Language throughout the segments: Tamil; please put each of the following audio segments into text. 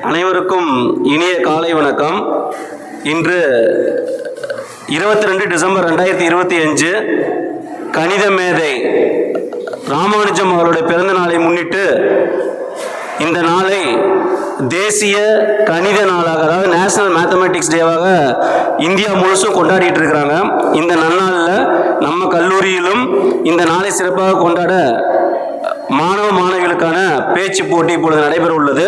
அனைவருக்கும் இனிய காலை வணக்கம். இன்று 22 டிசம்பர் 2025 கணித மேதை ராமானுஜம் அவருடைய பிறந்த நாளை முன்னிட்டு இந்த நாளை தேசிய கணித நாளாக, அதாவது நேஷனல் மேத்தமெட்டிக்ஸ் டேவாக இந்தியா முழுசும் கொண்டாடிட்டு இருக்கிறாங்க. இந்த நன்னாளில் நம்ம கல்லூரியிலும் இந்த நாளை சிறப்பாக கொண்டாட மாணவ மாணவிகளுக்கான பேச்சு போட்டி இப்பொழுது நடைபெற உள்ளது.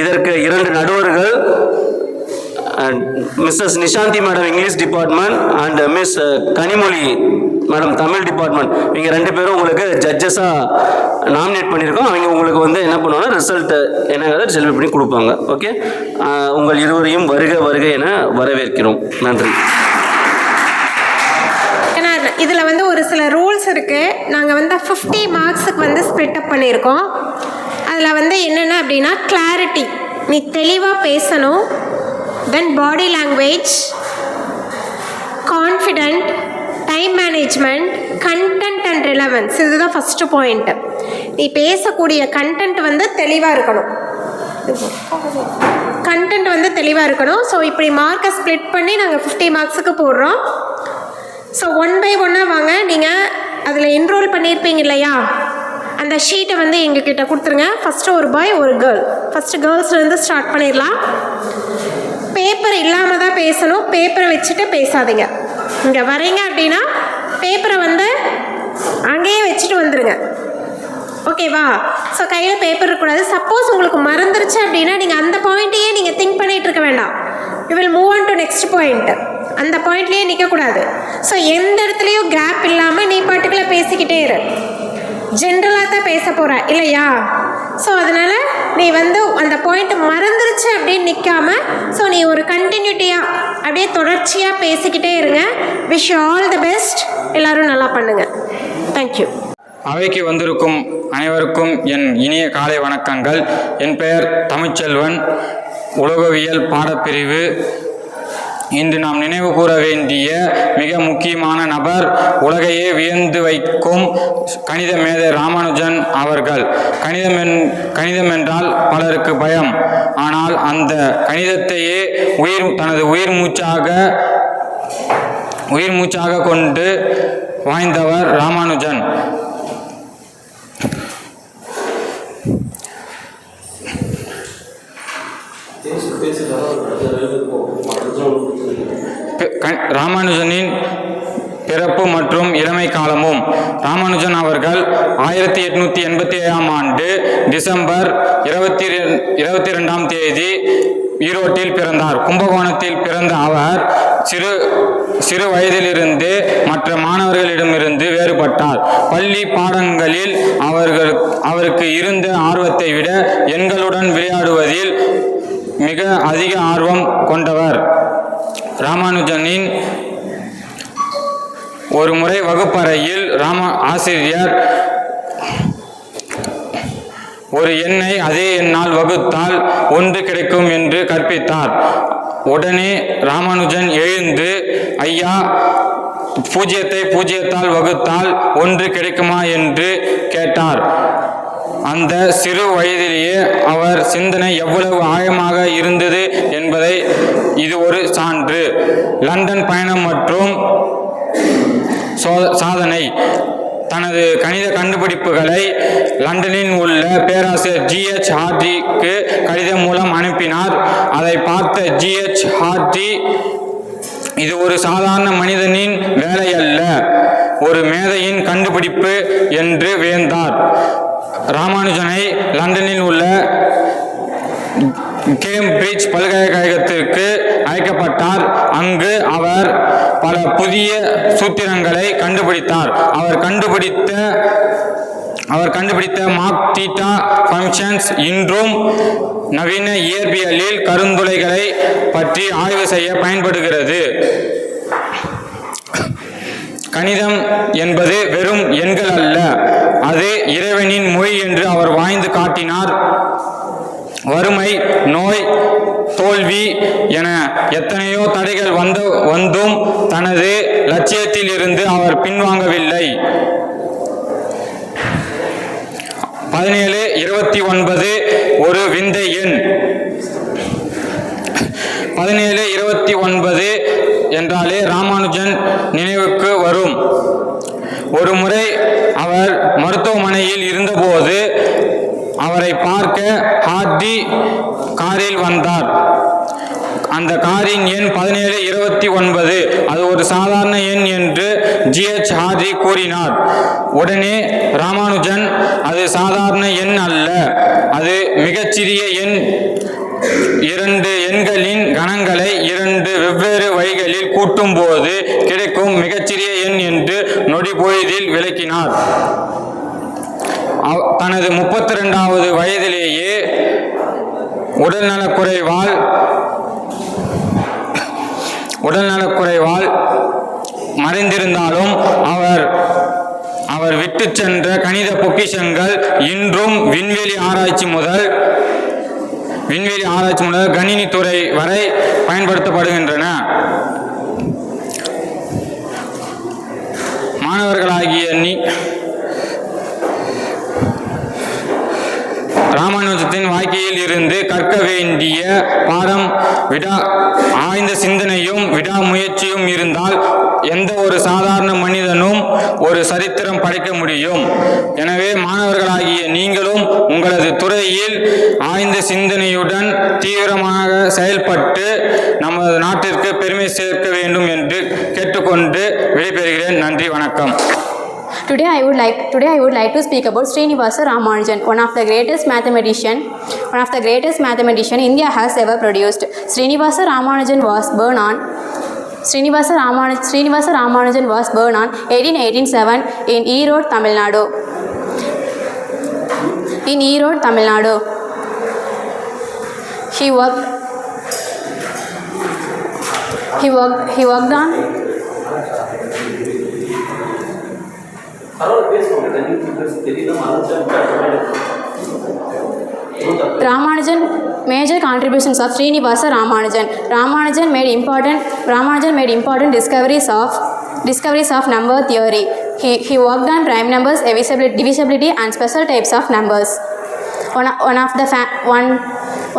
இதற்கு 2 நடுவர்கள், Mrs Nishanthi madam English department and Miss Kanimozhi madam Tamil department, இவங்க 2 பேரும் உங்களுக்கு ஜட்ஜஸாக நாமினேட் பண்ணியிருக்கோம். அவங்க உங்களுக்கு என்ன பண்ணுவாங்கன்னா ரிசல்ட் என்னங்கிறத செல்வி பண்ணி கொடுப்பாங்க. ஓகே, உங்கள் இருவரையும் வருக வருக என வரவேற்கிறோம். நன்றி. இதில் ஒரு சில ரூல்ஸ் இருக்குது. நாங்கள் 50 மார்க்ஸுக்கு ஸ்ப்ளிட் அப் பண்ணியிருக்கோம். அதில் என்னென்ன அப்படின்னா, கிளாரிட்டி, நீ தெளிவாக பேசணும். Then body language, confident, time management, content and relevance. இதுதான் ஃபஸ்ட்டு பாயிண்ட்டு. நீ பேசக்கூடிய கண்டென்ட் தெளிவாக இருக்கணும். கண்டென்ட் தெளிவாக இருக்கணும். ஸோ இப்படி மார்க்கை ஸ்ப்ளிட் பண்ணி நாங்கள் 50 மார்க்ஸுக்கு போடுறோம். ஸோ 1 by 1 வாங்க. நீங்கள் அதில் என்ரோல் பண்ணியிருப்பீங்க இல்லையா, அந்த ஷீட்டை எங்ககிட்ட கொடுத்துருங்க. ஃபஸ்ட்டு ஒரு பாய் ஒரு கேர்ள். ஃபஸ்ட்டு கேர்ள்ஸ்லேருந்து ஸ்டார்ட் பண்ணிடலாம். பேப்பர் இல்லாமல் தான் பேசணும். பேப்பரை வச்சுட்டு பேசாதீங்க. இங்கே வரீங்க அப்படின்னா பேப்பரை அங்கேயே வச்சுட்டு வந்துடுங்க. ஓகேவா? ஸோ கையில் பேப்பர் இருக்கக்கூடாது. சப்போஸ் உங்களுக்கு மறந்துருச்சு அப்படின்னா நீங்கள் அந்த பாயிண்ட்டையே நீங்கள் திங்க் பண்ணிகிட்டு இருக்க வேண்டாம். You will move on to next point. அந்த பாயிண்ட்லேயே நிற்கக்கூடாது. ஸோ எந்த இடத்துலையும் கேப் இல்லாமல் நீ பாட்டுக்குள்ளே பேசிக்கிட்டே இரு. ஜென்ரலாக தான் பேச போகிற இல்லையா? ஸோ அதனால் நீ அந்த பாயிண்ட் மறந்துருச்சு அப்படின்னு நிற்காம, ஸோ நீ ஒரு கண்டினியூட்டியாக அப்படியே தொடர்ச்சியாக பேசிக்கிட்டே இருங்க. Wish you all the best. எல்லோரும் நல்லா பண்ணுங்கள். தேங்க்யூ. அவைக்கு வந்திருக்கும் அனைவருக்கும் என் இனிய காலை வணக்கங்கள். என் பெயர் தமிழ்ச்செல்வன், உலகவியல் பாடப்பிரிவு. இன்று நாம் நினைவு கூற வேண்டிய மிக முக்கியமான நபர், உலகையே வியந்து வைக்கும் கணித மேதை ராமானுஜன் அவர்கள். கணிதம் என்றால் பலருக்கு பயம். ஆனால் அந்த கணிதத்தையே தனது உயிர் மூச்சாக கொண்டு வாய்ந்தவர் ராமானுஜன். ராமானுஜனின் பிறப்பு மற்றும் இளமை காலமும். ராமானுஜன் அவர்கள் 1887ஆம் ஆண்டு டிசம்பர் 22ஆம் தேதி ஈரோட்டில் பிறந்தார். கும்பகோணத்தில் பிறந்த அவர் சிறு வயதிலிருந்து மற்ற மாணவர்களிடமிருந்து வேறுபட்டார். பள்ளி பாடங்களில் அவருக்கு இருந்த ஆர்வத்தை விட எண்களுடன் விளையாடுவதில் மிக அதிக ஆர்வம் கொண்டவர். ராமானுஜனின் ஒரு முறை வகுப்பறையில் ஆசிரியர் ஒரு எண்ணை அதே எண்ணால் வகுத்தால் 1 கிடைக்கும் என்று கற்பித்தார். உடனே ராமானுஜன் எழுந்து, ஐயா, 0ஐ 0ஆல் வகுத்தால் 1 கிடைக்குமா என்று கேட்டார். அந்த சிறு வயதிலேயே அவர் சிந்தனை எவ்வளவு ஆழமாக இருந்தது என்பதை இது ஒரு சான்று. லண்டன் பயணம் மற்றும் சாதனை. தனது கணித கண்டுபிடிப்புகளை லண்டனில் உள்ள பேராசிரியர் G.H. ஹார்டிக்கு கடிதம் மூலம் அனுப்பினார். அதை பார்த்த G.H. ஹார்டி, இது ஒரு சாதாரண மனிதனின் வேலை அல்ல, ஒரு மேதையின் கண்டுபிடிப்பு என்று வியந்தார். ராமானுஜனை லண்டனில் உள்ள கேம்பிரிட்ஜ் பல்கலைக்கழகத்திற்கு அழைக்கப்பட்டார். அங்கு அவர் பல புதிய சூத்திரங்களை கண்டுபிடித்தார். அவர் கண்டுபிடித்த மாக் தீட்டா ஃபங்க்ஷன்ஸ் இன்றும் நவீன இயற்பியலில் கருந்துளைகளை பற்றி ஆய்வு செய்ய பயன்படுகிறது. கணிதம் என்பது வெறும் எண்கள் அல்ல, அது இறைவனின் மொழி என்று அவர் வாழ்ந்து காட்டினார். வறுமை, நோய், தோல்வி என எத்தனையோ தடைகள் வந்தும் தனது லட்சியத்தில் இருந்து அவர் பின்வாங்கவில்லை. 17, 29 ஒரு விந்தை எண். 17, 29 என்றாலே ராமானுஜன் நினைவுக்கு வரும். ஒரு முறை அவர் மருத்துவமனையில் இருந்தபோது அவரை பார்க்க ஹார்டி காரில் வந்தார். அந்த காரின் எண் 17, 29. அது ஒரு சாதாரண எண் என்று ஜி.எச். ஹார்டி கூறினார். உடனே ராமானுஜன், அது சாதாரண எண் அல்ல, அது மிகச்சிறிய எண். 2 எண்களின் கணங்களை 2 வெவ்வேறு வழிகளில் கூட்டும் போது கிடைக்கும் மிகச்சிறிய எண் என்று நொடி பொழுதில் விளக்கினார். தனது 32வது வயதிலேயே உடல்நலக்குறைவால் மறைந்திருந்தாலும் அவர் விட்டு சென்ற கணித பொக்கிஷங்கள் இன்றும் விண்வெளி ஆராய்ச்சி முதல் கணினித்துறை வரை பயன்படுத்தப்படுகின்றன. மாணவர்களாகிய ராமானுஜத்தின் வாழ்க்கையில் இருந்து கற்க வேண்டிய பாடம் ஆழ்ந்த சிந்தனையும் விடாமுயற்சியும் இருந்தால் எந்த ஒரு சாதாரண மனிதனும் ஒரு சரித்திரம் படைக்க முடியும். எனவே மாணவர்களாகிய நீங்களும் உங்களது துறையில் ஆழ்ந்த சிந்தனையுடன் தீவிரமாக செயல்பட்டு நமது நாட்டிற்கு பெருமை சேர்க்க வேண்டும் என்று கேட்டுக்கொண்டு விடைபெறுகிறேன். நன்றி, வணக்கம். Today I would like to speak about Srinivasa Ramanujan, one of the greatest mathematician India has ever produced. Srinivasa Ramanujan was born on 1887 in Erode, Tamil Nadu. He worked on Ramanujan. Major contributions of Srinivasa Ramanujan. Ramanujan made important discoveries of number theory. He worked on prime numbers, divisibility and special types of numbers.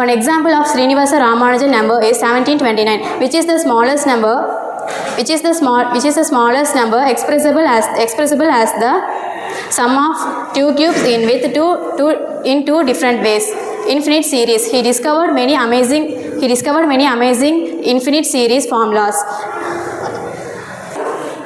One example of Srinivasa Ramanujan number is 1729, which is the smallest number expressible as the sum of two cubes in width in two different ways. Infinite series. He discovered many amazing infinite series formulas.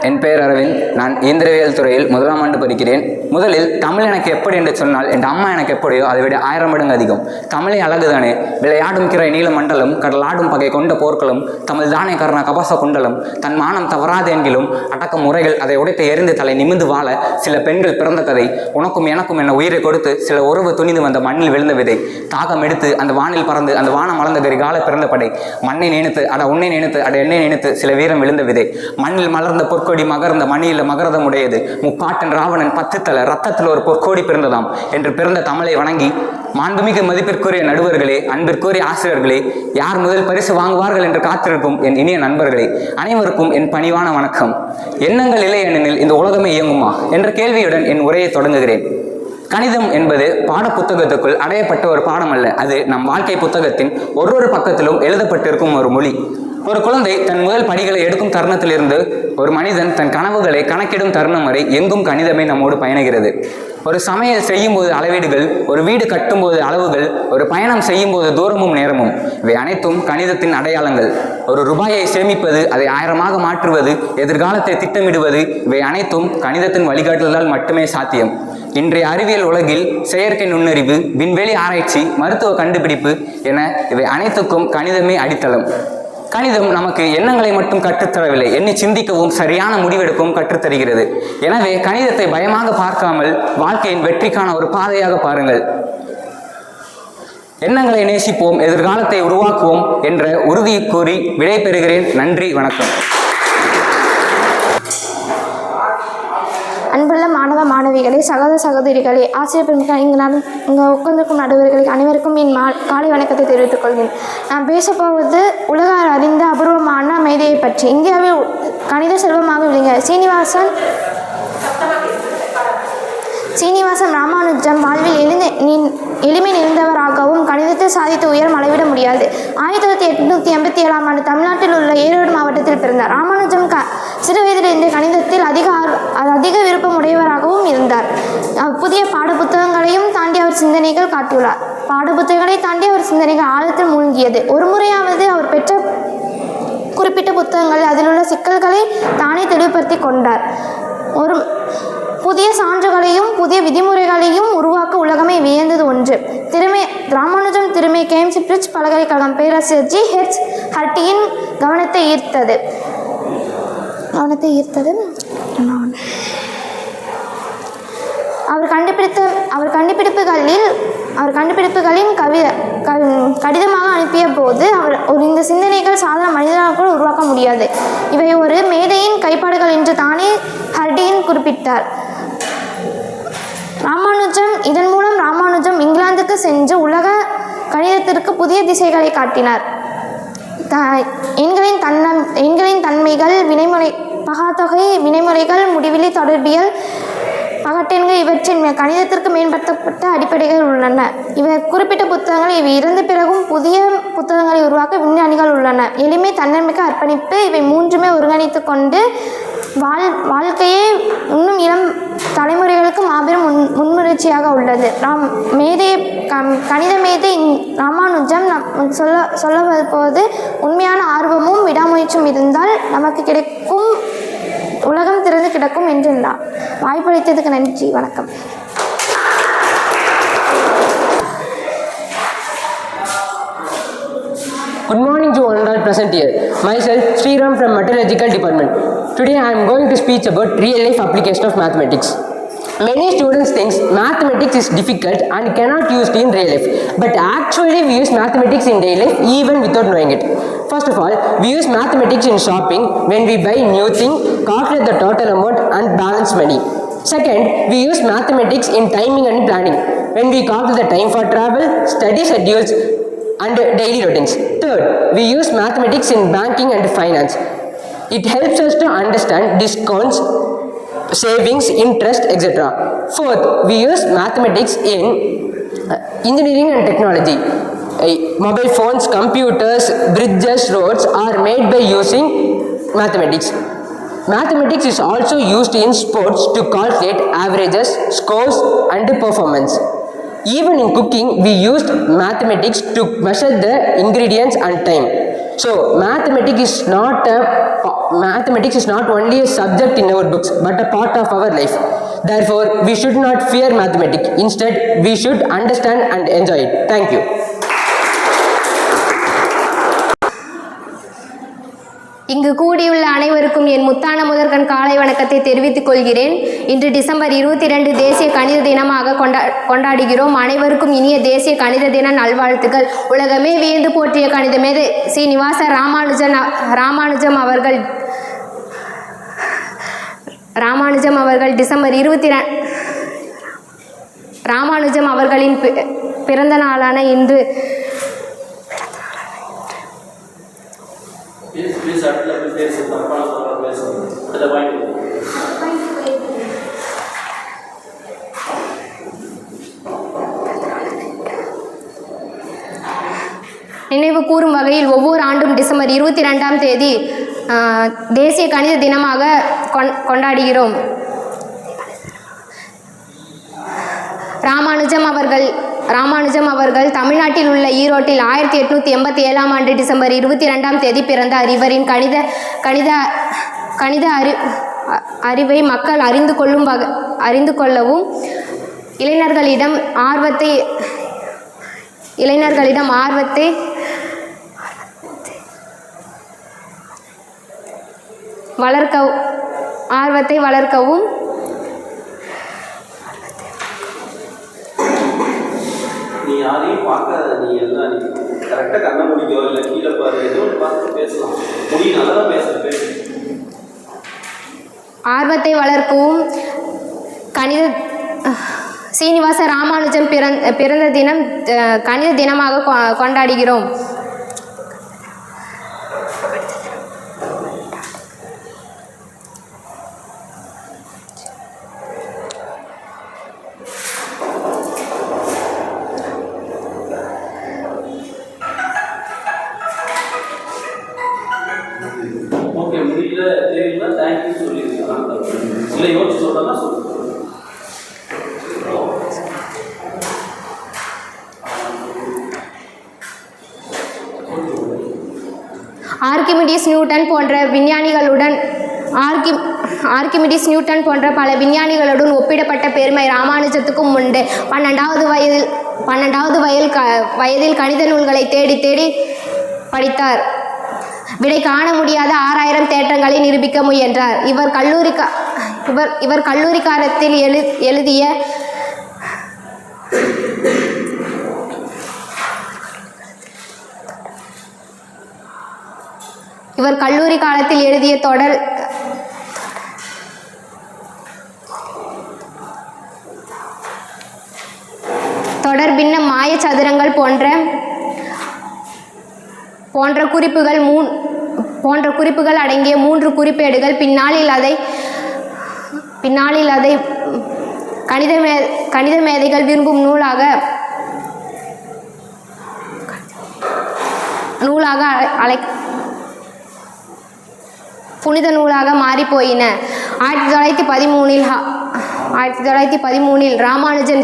என் பெயர் அரவிந்த். நான் இயந்திரவியல் துறையில் 1ஆம் ஆண்டு படிக்கிறேன். முதலில் தமிழ் எனக்கு எப்படி என்று சொன்னால் என் அம்மா எனக்கு எப்படியோ அதை விட 1000 மடங்கு அதிகம். தமிழை அழகுதானே, விளையாடும் கிரை நீல மண்டலம், கடலாடும் பகை கொண்ட போர்க்களம், தமிழ் தானே கர்ண கபாச குண்டலம், தன் மானம் தவறாது என்கிலும் அடக்க முறைகள் அதை உடைத்து எரிந்து தலை நிமிந்து வாழ சில பெண்கள் பிறந்த கதை. உனக்கும் எனக்கும் என்ன உயிரை கொடுத்து சில உறவு துணிந்து வந்த மண்ணில் விழுந்த விதை. தாகம் எடுத்து அந்த வானில் பறந்து அந்த வானம் அளந்த கரிகால பிறந்த படை. மண்ணை நினைத்து உன்னை நினைத்து என்னை நினைத்து சில வீரம் விழுந்த விதை. மண்ணில் மலர்ந்த பொற்கொடி மகர்ந்த மணியில் மகரதம் உடையது. முப்பாட்டன் ராவணன் 10 தலை ரத்தத்தில் ஒரு பொற்கோடி பிறந்ததாம் என்று பிறந்த தமிழை வணங்கி மாண்புமிகு மதிப்பிற்குரிய நடுவர்களே, அன்பிற்குரிய ஆசிரியர்களே, யார் முதல் பரிசு வாங்குவார்கள் என்று காத்திருக்கும் என் இனிய நண்பர்களே, அனைவருக்கும் என் பணிவான வணக்கம். எண்ணங்கள் இல்லை எனில் இந்த உலகமே இயங்குமா என்ற கேள்வியுடன் என் உரையை தொடங்குகிறேன். கணிதம் என்பது பாட புத்தகத்துக்குள் அடையப்பட்ட ஒரு பாடம் அல்ல. அது நம் வாழ்க்கை புத்தகத்தின் ஒரு பக்கத்திலும் எழுதப்பட்டிருக்கும் ஒரு மொழி. ஒரு குழந்தை தன் முதல் படிகளை எடுக்கும் தருணத்திலிருந்து ஒரு மனிதன் தன் கனவுகளை கணக்கிடும் தருணம் வரை எங்கும் கணிதமே நம்மோடு பயணிக்கிறது. ஒரு சமையல் செய்யும் போது அளவீடுகள், ஒரு வீடு கட்டும் போது அளவுகள், ஒரு பயணம் செய்யும் போது தூரமும் நேரமும், இவை அனைத்தும் கணிதத்தின் அடையாளங்கள். ஒரு ரூபாயை சேமிப்பது, அதை 1000ஆக மாற்றுவது, எதிர்காலத்தை திட்டமிடுவது, இவை அனைத்தும் கணிதத்தின் வழிகாட்டுதலால் மட்டுமே சாத்தியம். இன்றைய அறிவியல் உலகில் செயற்கை நுண்ணறிவு, விண்வெளி ஆராய்ச்சி, மருத்துவ கண்டுபிடிப்பு என இவை அனைத்துக்கும் கணிதமே அடித்தளம். கணிதம் நமக்கு எண்ணங்களை மட்டும் கற்றுத்தரவில்லை, எண்ணி சிந்திக்கவும் சரியான முடிவெடுக்கவும் கற்றுத்தருகிறது. எனவே கணிதத்தை பயமாக பார்க்காமல் வாழ்க்கையின் வெற்றிக்கான ஒரு பாதையாக பாருங்கள். எண்ணங்களை நேசிப்போம், எதிர்காலத்தை உருவாக்குவோம் என்ற உறுதியை கூறி விடைபெறுகிறேன். நன்றி, வணக்கம். அன்புள்ள மாணவ மாணவிகளே, சகோதரிகளே, ஆசிரியர் பெருமக்கள், இங்கே உட்கார்ந்திருக்கும் நடுவர்களே, அனைவருக்கும் என் காலை வணக்கத்தை தெரிவித்துக் கொள்கிறேன். நான் பேசப்போவது உலக அறிந்த அபூர்வமான மேதையை பற்றி. இந்தியாவில் கணித செல்வமாக விளங்கிய சீனிவாசன் ராமானுஜம் வாழ்வில் எளிமை நிறைந்தவராகவும் கணிதத்தில் சாதித்த உயரம் அளவிட முடியாது. 1887ஆம் ஆண்டு தமிழ்நாட்டில் உள்ள ஈரோடு மாவட்டத்தில் பிறந்தார். ராமானுஜம் சிறு வயதிலிருந்தே கணிதத்தில் அதிக விருப்பமுடையவராகவும் இருந்தார். புதிய பாடப்புத்தகங்களையும் தாண்டி அவர் சிந்தனைகள் காட்டியுள்ளார். பாடப்புத்தகங்களை தாண்டி அவர் சிந்தனைகள் ஆழத்தில் மூழ்கியது. ஒரு முறையாவது அவர் பெற்ற குறிப்பிட்ட புத்தகங்கள் அதில் உள்ள சிக்கல்களை தானே தெளிவுபடுத்தி கொண்டார். ஒரு புதிய சான்றுகளையும் புதிய விதிமுறைகளையும் உருவாக்க உலகமே வியந்தது ஒன்று. ராமானுஜம் திறமை கேம்பிரிட்ஜ் பல்கலைக்கழகம் பேராசிரியர் G.H. ஹர்டியின் கவனத்தை ஈர்த்தது. அவர் கண்டுபிடிப்புகளின் கடிதமாக அனுப்பிய போது இந்த சிந்தனைகள் சாதாரண மனிதனால் கூட உருவாக்க முடியாது, இவை ஒரு மேதையின் கைப்பாடுகள் என்று தானே ஹர்டியின் குறிப்பிட்டார். இதன் மூலம் ராமானுஜம் இங்கிலாந்துக்கு சென்று உலக கணிதத்திற்கு புதிய திசைகளை காட்டினார். எண்களின் தன்மைகள், பகாத்தொகை, வினைமுறைகள், முடிவிலி தொடர்பியல், பகட்டெண்கள் இவற்றின் கணிதத்திற்கு மேம்படுத்தப்பட்ட அடிப்படைகள் உள்ளன. குறிப்பிட்ட புத்தகங்கள் இவை இறந்த பிறகும் புதிய புத்தகங்களை உருவாக்க விஞ்ஞானிகள் உள்ளன. எளிமை, தன்னம்பிக்கை, அர்ப்பணிப்பு இவை மூன்றுமே ஒருங்கிணைத்து கொண்டு வாழ்க்கையே இன்னும் இளம் தலைமுறைகளுக்கு மாபெரும் முன்முயற்சியாக உள்ளது. கணித மேதை ராமானுஜம் சொல்ல போது உண்மையான ஆர்வமும் விடாமுயற்சியும் இருந்தால் நமக்கு கிடைக்கும் உலகம் திறந்து கிடக்கும் என்றார். வாய்ப்பளித்ததுக்கு நன்றி. வணக்கம். Good morning to all present here. Myself, Sriram from Metallurgical Department. Today I am going to speak about real-life application of mathematics. Many students think mathematics is difficult and cannot use it in real life. But actually we use mathematics in daily life even without knowing it. First of all, we use mathematics in shopping when we buy new thing, calculate the total amount and balance money. Second, we use mathematics in timing and planning when we calculate the time for travel, study schedules and daily routines. Third, we use mathematics in banking and finance. It helps us to understand discounts, savings, interest, etc. Fourth, we use mathematics in engineering and technology. Mobile phones, computers, bridges, roads are made by using mathematics. Mathematics is also used in sports to calculate averages, scores and performance. Even in cooking, we used mathematics to measure the ingredients and time. So, mathematics is not only a subject in our books, but a part of our life. Therefore, we should not fear mathematics. Instead, we should understand and enjoy it. Thank you. இங்கு கூடியுள்ள அனைவருக்கும் என் முத்தான முதற்கண் காலை வணக்கத்தை தெரிவித்துக் கொள்கிறேன். இன்று டிசம்பர் 22 தேசிய கணித தினமாக கொண்டாடுகிறோம். அனைவருக்கும் இனிய தேசிய கணித தின நல்வாழ்த்துக்கள். உலகமே வியந்து போற்றிய கணித மேதை ஸ்ரீனிவாச ராமானுஜம் அவர்கள் டிசம்பர் 22 ராமானுஜம் அவர்களின் பிறந்த நாளான இன்று நினைவு கூறும் வகையில் ஒவ்வொரு ஆண்டும் டிசம்பர் 22ஆம் தேதி தேசிய கணித தினமாக கொண்டாடுகிறோம். ராமானுஜம் அவர்கள் தமிழ்நாட்டில் உள்ள ஈரோட்டில் 1887ஆம் ஆண்டு டிசம்பர் 22ஆம் தேதி பிறந்தார். இவரின் கணித அறிவை மக்கள் அறிந்து கொள்ளவும் இளைஞர்களிடம் ஆர்வத்தை வளர்க்கவும் நீ யாரையும் பார்க்காத, நீ எல்லாம் நீ கரெக்டாக கண்ண முடிக்கோ இல்லை கீழே பாரு, ஏதோ ஒன்று பார்த்து பேசலாம், முடியும், நல்லா பேச. ஆர்வத்தை வளர்க்கவும் சீனிவாச ராமானுஜம் பிறந்த தினம் கணித தினமாக கொண்டாடுகிறோம். இல்லை யோசிச்சு சொல்கிறதா சொல்லு. ஆர்க்கிமிடிஸ் நியூட்டன் போன்ற பல விஞ்ஞானிகளுடன் ஒப்பிடப்பட்ட பெருமை ராமானுஜத்துக்கும் உண்டு. 12வது வயதில் கணித நூல்களை தேடி தேடி படித்தார். விடை காண முடியாத 6000 தேற்றங்களை நிரூபிக்க முயன்றார். இவர் கல்லூரி காலத்தில் எழுதிய தொடர் பின்னம் மாய சதுரங்கள் போன்ற குறிப்புகள் அடங்கிய 3 குறிப்பேடுகள் பின்னாளில் அதை கணித மேதைகள் விரும்பும் புனித நூலாக மாறிப்போயின. 1913 ராமானுஜன்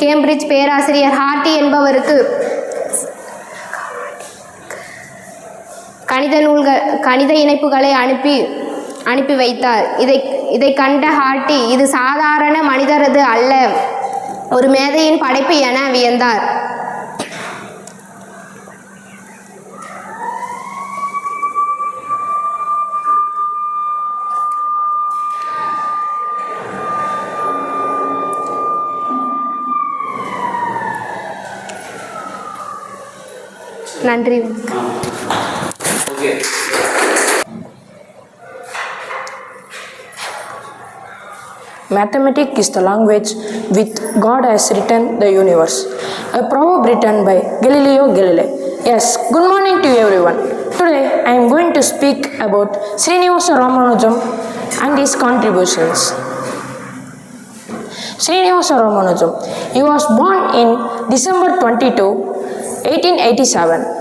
கேம்பிரிட்ஜ் பேராசிரியர் ஹார்டி என்பவருக்கு கணித இணைப்புகளை அனுப்பி வைத்தார். இதை கண்ட ஹார்டி இது சாதாரண மனிதரது அல்ல, ஒரு மேதையின் படைப்பு என வியந்தார். நன்றி. Mathematics is the language with God has written the universe. A proverb written by Galileo Galilei. Yes, good morning to everyone. Today I am going to speak about Srinivasa Ramanujam and his contributions. Srinivasa Ramanujam. He was born in December 22, 1887.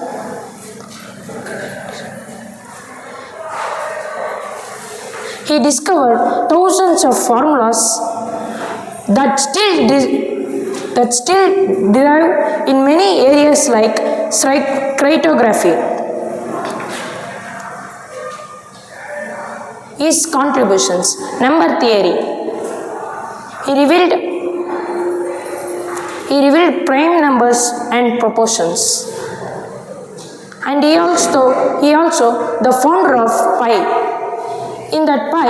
He discovered thousands of formulas that still derive in many areas like cryptography. His contributions: number theory. He revealed prime numbers and proportions. And he also the founder of pi. In that pi,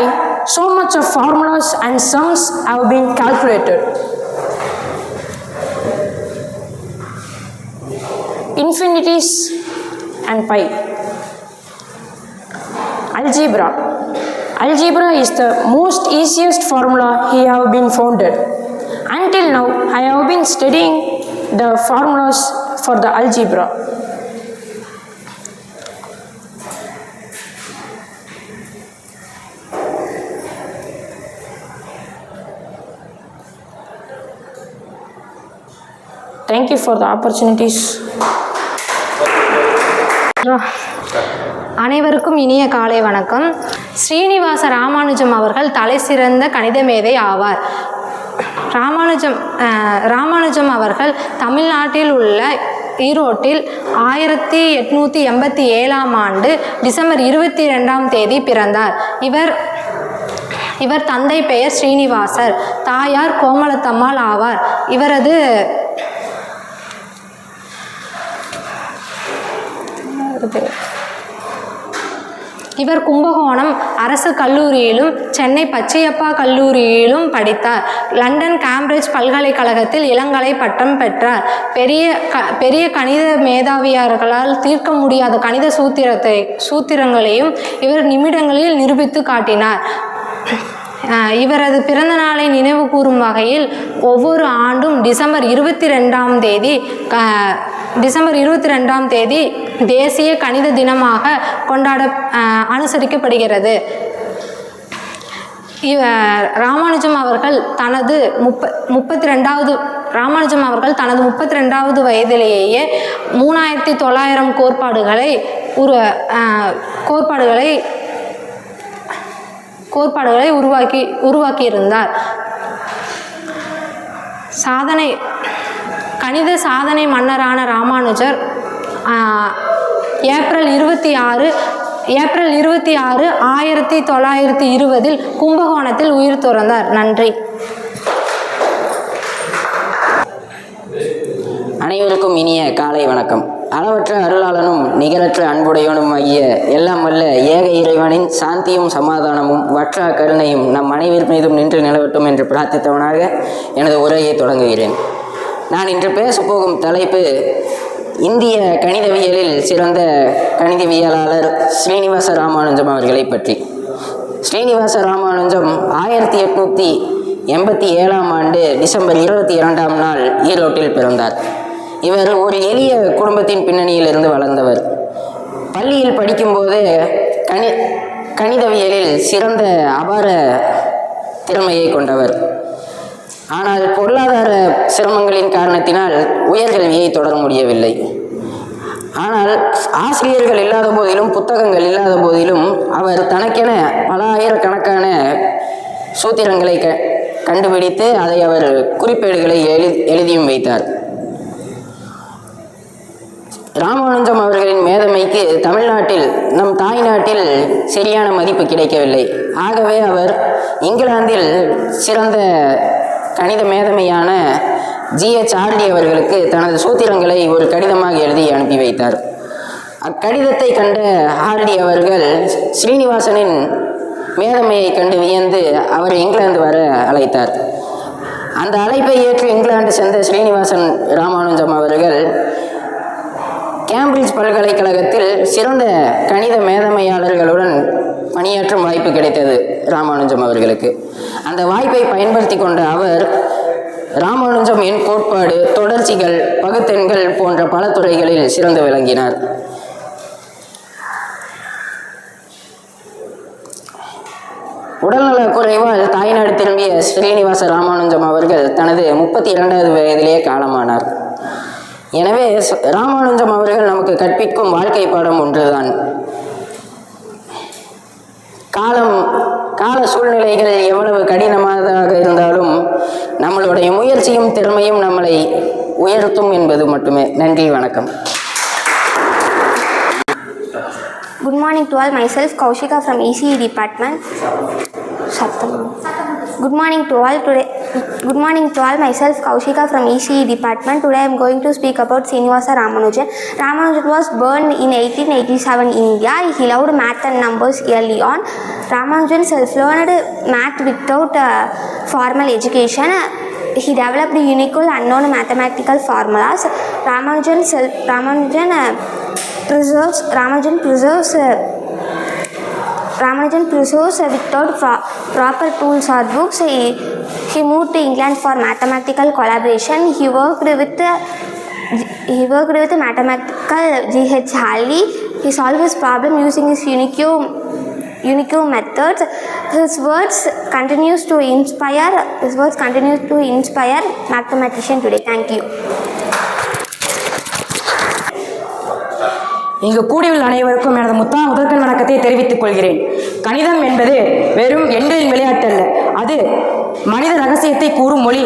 so much of formulas and sums have been calculated. Infinities and pi. Algebra. Algebra is the most easiest formula he have been founded. Until now, I have been studying the formulas for the algebra. Thank you for the opportunities. அனைவருக்கும் இனிய காலை வணக்கம். ஸ்ரீனிவாச ராமானுஜம் அவர்கள் தலை சிறந்த கணித மேதை ஆவார். ராமானுஜம் அவர்கள் தமிழ்நாட்டில் உள்ள ஈரோட்டில் 1887ஆம் ஆண்டு டிசம்பர் 22ஆம் தேதி பிறந்தார். இவர் தந்தை பெயர் ஸ்ரீனிவாசர், தாயார் கோமலத்தம்மாள் ஆவார். இவர் கும்பகோணம் அரசு கல்லூரியிலும் சென்னை பச்சையப்பா கல்லூரியிலும் படித்தார். லண்டன் கேம்பிரிட்ஜ் பல்கலைக்கழகத்தில் இளங்கலை பட்டம் பெற்றார். பெரிய கணித மேதாவியர்களால் தீர்க்க முடியாத கணித சூத்திரங்களையும் இவர் நிமிடங்களில் நிரூபித்து காட்டினார். இவரது பிறந்த நாளை நினைவு கூறும் வகையில் ஒவ்வொரு ஆண்டும் டிசம்பர் 22ஆம் தேதி தேசிய கணித தினமாக அனுசரிக்கப்படுகிறது. ராமானுஜம் அவர்கள் தனது 32வது ராமானுஜம் அவர்கள் தனது 32வது வயதிலேயே 3900 கோட்பாடுகளை உருவாக்கியிருந்தார். கணித சாதனை மன்னரான ராமானுஜர் ஏப்ரல் 26, 1920 கும்பகோணத்தில் உயிர் துறந்தார். நன்றி. அனைவருக்கும் இனிய காலை வணக்கம். அளவற்ற அருளாளனும் நிகரற்ற அன்புடையவனும் ஆகிய எல்லாம் வல்ல ஏக இறைவனின் சாந்தியும் சமாதானமும் வற்றா கருணையும் நம் அனைவர் மீதும் நின்று நிலவட்டும் என்று பிரார்த்தித்தவனாக எனது உரையை தொடங்குகிறேன். நான் இன்று பேசப்போகும் தலைப்பு இந்திய கணிதவியலில் சிறந்த கணிதவியலாளர் ஸ்ரீனிவாச ராமானுஜம் அவர்களை பற்றி. ஸ்ரீனிவாச ராமானுஜம் 1887ஆம் ஆண்டு டிசம்பர் 22ஆம் நாள் ஈரோட்டில் பிறந்தார். இவர் ஒரு எளிய குடும்பத்தின் பின்னணியிலிருந்து வளர்ந்தவர். பள்ளியில் படிக்கும்போது கணிதவியலில் சிறந்த அபார திறமையை கொண்டவர். ஆனால் பொருளாதார சிரமங்களின் காரணத்தினால் உயர்கல்வியை தொடர முடியவில்லை. ஆனால் ஆசிரியர்கள் இல்லாத போதிலும் புத்தகங்கள் இல்லாத போதிலும் அவர் தனக்கென பல ஆயிரக்கணக்கான சூத்திரங்களை கண்டுபிடித்து அதை அவர் குறிப்பேடுகளை எழுதியும் வைத்தார். ராமானுஜம் அவர்களின் மேதமைக்கு தமிழ்நாட்டில் நம் தாய்நாட்டில் சரியான மதிப்பு கிடைக்கவில்லை. ஆகவே அவர் இங்கிலாந்தில் சிறந்த கணித மேதமையான G.H. ஹார்டி அவர்களுக்கு தனது சூத்திரங்களை ஒரு கடிதமாக எழுதி அனுப்பி வைத்தார். அக்கடிதத்தை கண்ட ஹார்டி அவர்கள் ஸ்ரீனிவாசனின் மேதமையை கண்டு வியந்து அவர் இங்கிலாந்து வர அழைத்தார். அந்த அழைப்பை ஏற்று இங்கிலாந்து சென்ற ஸ்ரீனிவாசன் ராமானுஜம் அவர்கள் கேம்பிரிட்ஜ் பல்கலைக்கழகத்தில் சிறந்த கணித மேதமையாளர்களுடன் பணியாற்றும் வாய்ப்பு கிடைத்தது ராமானுஜம் அவர்களுக்கு. அந்த வாய்ப்பை பயன்படுத்தி கொண்ட அவர் ராமானுஜம் எண் கோட்பாடு, தொடர்ச்சிகள், பகுத்தெண்கள் போன்ற பல துறைகளில் சிறந்து விளங்கினார். உடல்நல குறைவால் தாய்நாடு திரும்பிய ஸ்ரீனிவாச ராமானுஜம் அவர்கள் தனது 32வது வயதிலேயே காலமானார். எனவே ராமானுஜம் அவர்கள் நமக்கு கற்பிக்கும் வாழ்க்கை பாடம் ஒன்றுதான். கால சூழ்நிலைகள் எவ்வளவு கடினமானதாக இருந்தாலும் நம்மளுடைய முயற்சியும் திறமையும் நம்மளை உயர்த்தும் என்பது மட்டுமே. நன்றி, வணக்கம். Good morning to all. Myself Kaushika from ECE department. Good morning to all. Myself Kaushika from ECE department. Today I am going to speak about Srinivasa Ramanujan. Ramanujan was born in 1887 in India. He loved math and numbers early on. Ramanujan self-learned math without formal education. He developed unique unknown mathematical formulas. Ramanujan preserves without proper tools or books. He moved to England for mathematical collaboration. He worked with mathematical G.H. Hardy. He solved his problem using his unique methods. His words continues to inspire mathematicians today. Thank you. இங்கு கூடியுள்ள அனைவருக்கும் எனது முதற்கண் வணக்கத்தை தெரிவித்துக் கொள்கிறேன். கணிதம் என்பது வெறும் எண்களின் விளையாட்டு அல்ல. அது மனித ரகசியத்தை கூறும் மொழி.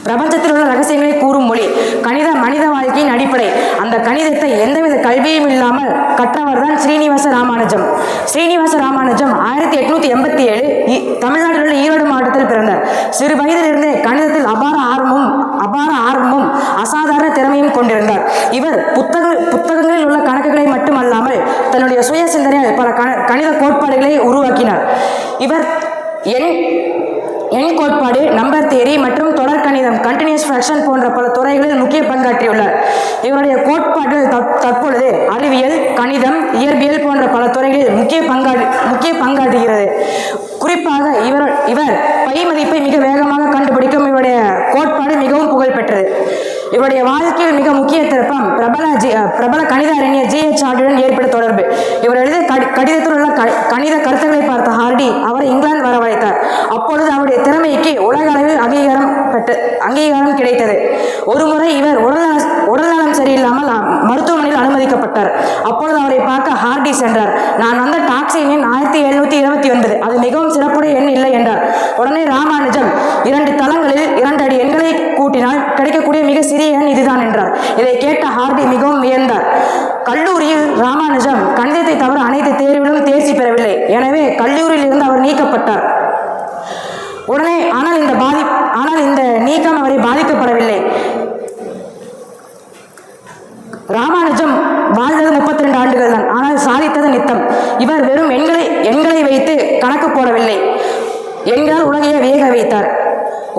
பிரபஞ்சத்தில் உள்ள ரகசியங்களை கூறும் மொழி. கணிதம் மனித வாழ்க்கையின் அடிப்படை. அந்த கணிதத்தை எந்தவித கல்வியும் இல்லாமல் கற்றவர் தான் ஸ்ரீனிவாச ராமானுஜம். ஸ்ரீனிவாச ராமானுஜம் 1887 தமிழ்நாட்டில் உள்ள ஈரோடு மாவட்டத்தில் பிறந்தார். சிறு வயதிலிருந்தே கணிதத்தில் அபார ஆர்வமும் அசாதாரண திறமையும் கொண்டிருந்தார். இவர் புத்தகங்களில் உள்ள கணக்குகளை மட்டுமல்லாமல் தன்னுடைய சுய சிந்தனையால் பல கணித கோட்பாடுகளை உருவாக்கினார். இவர் எண் கோட்பாடு, நம்பர் தியரி மற்றும் தொடர் கணிதம், கண்டினியூஸ் ஃபிராக்ஷன் போன்ற பல துறைகளில் முக்கிய பங்காற்றியுள்ளார். இவருடைய கோட்பாடுகள் தற்பொழுது அறிவியல், கணிதம், இயற்பியல் போன்ற பல துறைகளில் முக்கிய பங்காற்றுகிறது. குறிப்பாக இவர் பை மதிப்பை மிக வேகமாக கண்டுபிடிக்கும் இவருடைய கோட்பாடு மிகவும் புகழ்பெற்றது. இவருடைய வாழ்க்கையில் மிக முக்கிய திருப்பம் பிரபல கணித அறிஞர் G.H. ஹார்டியுடன் ஏற்பட்ட தொடர்பு. இவர் எழுதிய கடிதத்தில் உள்ள கணித கருத்துக்களை பார்த்த ஹார்டி அவரை இங்கிலாந்து வரவழைத்தார். அப்பொழுது அவருடைய திறமைக்கு உலக அளவில் அங்கீகாரம் அங்கீகாரம் கிடைத்தது. ஒருமுறை இவர் உடல்நலம் சரியில்லாமல் மருத்துவமனையில் அனுமதிக்கப்பட்டார். அப்பொழுது அவரை பார்க்க ஹார்டி சென்றார். நான் வந்த டாக்ஸி எண் 1729, அது மிகவும் சிறப்புடைய எண் இல்லை என்றார். உடனே ராமானுஜம் 2 தளங்களில் 2 அடி எண்களை கூட்டினால் கிடைக்கக்கூடிய மிக சிறிய எண் இதுதான் என்றார். இதை கேட்ட ஹார்டி மிகவும் வியந்தார். கல்லூரியில் ராமானுஜம் கணிதத்தை தவிர அனைத்து தேர்விலும் தேர்ச்சி பெறவில்லை. எனவே கல்லூரியில் இருந்து அவர் நீக்கப்பட்டார். உடனே ஆனால் இந்த நீக்கம் அவரை பாதிக்கப்படவில்லை. ராமானுஜம் வாழ்ந்தது 32 ஆண்டுகள் தான், ஆனால் சாதித்தது நித்தம். இவர் வெறும் எண்களை வைத்து கணக்கு போடவில்லை, எண்களால் உலகையே வியக வைத்தார்.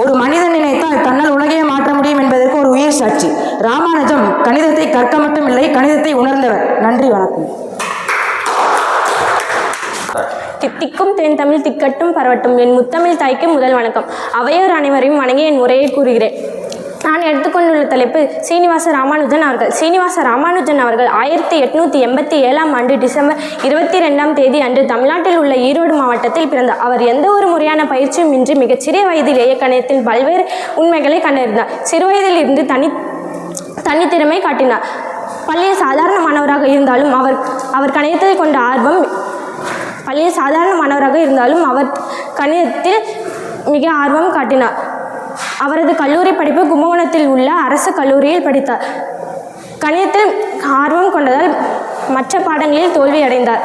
ஒரு மனிதன் நினைத்தால் தன்னால் உலகையே மாற்ற முடியும் என்பதற்கு ஒரு உயிர் சாட்சி. ராமானுஜம் கணிதத்தை கற்க மட்டுமில்லை, கணிதத்தை உணர்ந்தவர். நன்றி, வணக்கம். தித்திக்கும் தேன் தமிழ் திக்கட்டும் பரவட்டும். என் முத்தமிழ் தாய்க்கு முதல் வணக்கம். அவையோர் அனைவரையும் வணங்கி என் உரையை கூறுகிறேன். நான் எடுத்துக்கொண்டுள்ள தலைப்பு ஸ்ரீனிவாச ராமானுஜன் அவர்கள். ஸ்ரீனிவாச ராமானுஜன் அவர்கள் 1887ஆம் ஆண்டு டிசம்பர் 22ஆம் தேதி அன்று தமிழ்நாட்டில் உள்ள ஈரோடு மாவட்டத்தில் பிறந்தார். அவர் எந்த ஒரு முறையான பயிற்சியும் இன்றி மிகச்சிறிய வயதிலேயே கணிதத்தில் பல்வேறு உண்மைகளை கண்டறிந்தார். சிறுவயதில் இருந்து தனித்திறமை காட்டினார். பள்ளியில் சாதாரண மாணவராக இருந்தாலும் அவர் கணிதத்தில் கொண்ட ஆர்வம் கணிதத்தில் மிக ஆர்வம் காட்டினார். அவரது கல்லூரி படிப்பு கும்பகோணத்தில் உள்ள அரசு கல்லூரியில் படித்தார். கணிதத்தில் ஆர்வம் கொண்டதால் மற்ற பாடங்களில் தோல்வி அடைந்தார்.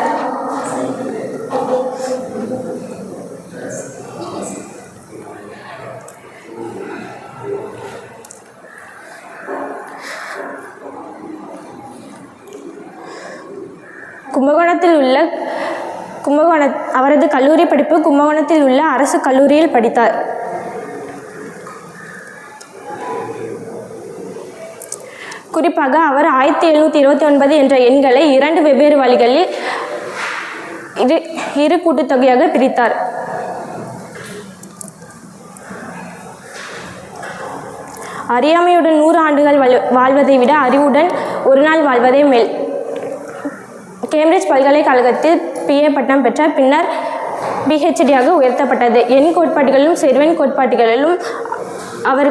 அவரது கல்லூரி படிப்பு கும்பகோணத்தில் உள்ள அரசு கல்லூரியில் படித்தார். குறிப்பாக அவர் 1729 என்ற எண்களை 2 வெவ்வேறு வழிகளில் இரு கூட்டுத்தொகையாக பிரித்தார். அறியாமையுடன் 100 ஆண்டுகள் வாழ்வதை விட அறிவுடன் ஒரு நாள் வாழ்வதே மேல். கேம்பிரிட்ஜ் பல்கலைக்கழகத்தில் PA பட்டம் பெற்றார். பின்னர் PhD-யாக உயர்த்தப்பட்டது. எண் கோட்பாடுகளிலும் செருவெண் கோட்பாடுகளிலும் அவர்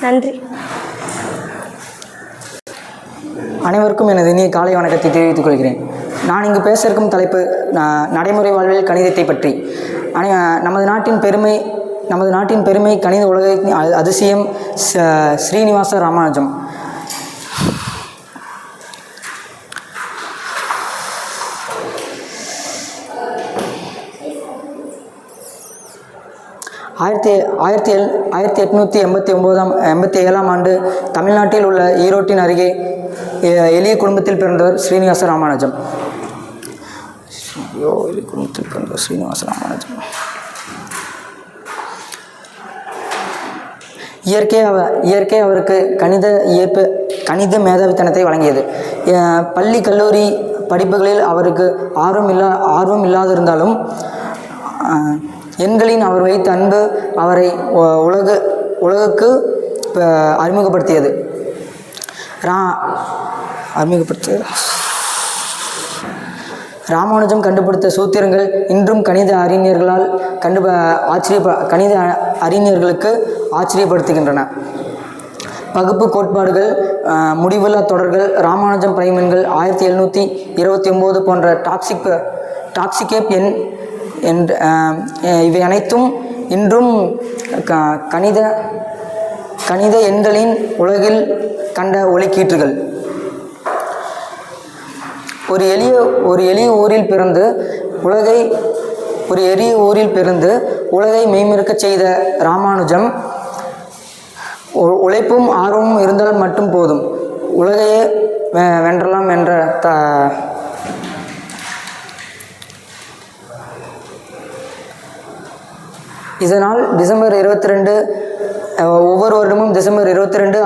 நன்றி. அனைவருக்கும் எனது இனிய காலை வணக்கத்தை தெரிவித்துக் கொள்கிறேன். நான் இங்கு பேச இருக்கும் தலைப்பு நடைமுறை வாழ்வில் கணிதத்தை பற்றி. நமது நாட்டின் பெருமை கணித உலகத்தின் அதிசயம் ஸ்ரீனிவாச ராமானுஜம். ஆயிரத்தி 1887ஆம் ஆண்டு தமிழ்நாட்டில் உள்ள ஈரோட்டின் அருகே எளிய குடும்பத்தில் பிறந்தவர் ஸ்ரீனிவாச ராமானுஜம். இயற்கை அவருக்கு கணித மேதாவித்தனத்தை வழங்கியது. பள்ளி கல்லூரி படிப்புகளில் அவருக்கு ஆர்வம் இல்லாதிருந்தாலும் எண்களின் அவர் வைத்த அன்பு அவரை உலகுக்கு அறிமுகப்படுத்தியது. ராமானுஜம் கண்டுபிடித்த சூத்திரங்கள் இன்றும் கணித அறிஞர்களுக்கு ஆச்சரியப்படுத்துகின்றன. வகுப்பு கோட்பாடுகள், முடிவில்லா தொடர்கள், ராமானுஜம் பிரைமெண்கள், 1729 போன்ற டாக்ஸிகேப் எண் இவை அனைத்தும் இன்றும் கணித எண்களின் உலகில் கண்ட ஒளிக்கீற்றுகள். ஒரு எளிய ஊரில் பிறந்து உலகை மெய்மறக்கச் செய்த ராமானுஜம், உழைப்பும் ஆர்வமும் இருந்தால் மட்டும் போதும், உலகையே வென்றலாம் என்ற இதனால் டிசம்பர் 22 ஒவ்வொரு வருடமும் டிசம்பர் 22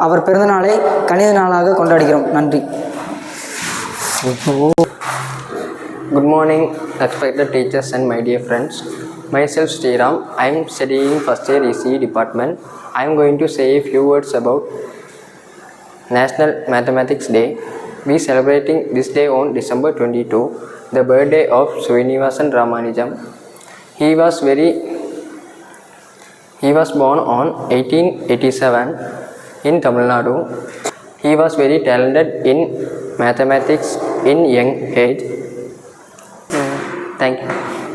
அவர் பிறந்த நாளை கணித நாளாக கொண்டாடுகிறோம். நன்றி. Good morning, respected teachers and my dear friends. Myself Sriram. I am studying first year ECE department. I am going to say a few words about National Mathematics Day. we celebrating this day on December 22, the birthday of Srinivasan Ramanujam. He was born on 1887 in Tamil Nadu. He was very talented in mathematics in young age. Thank you.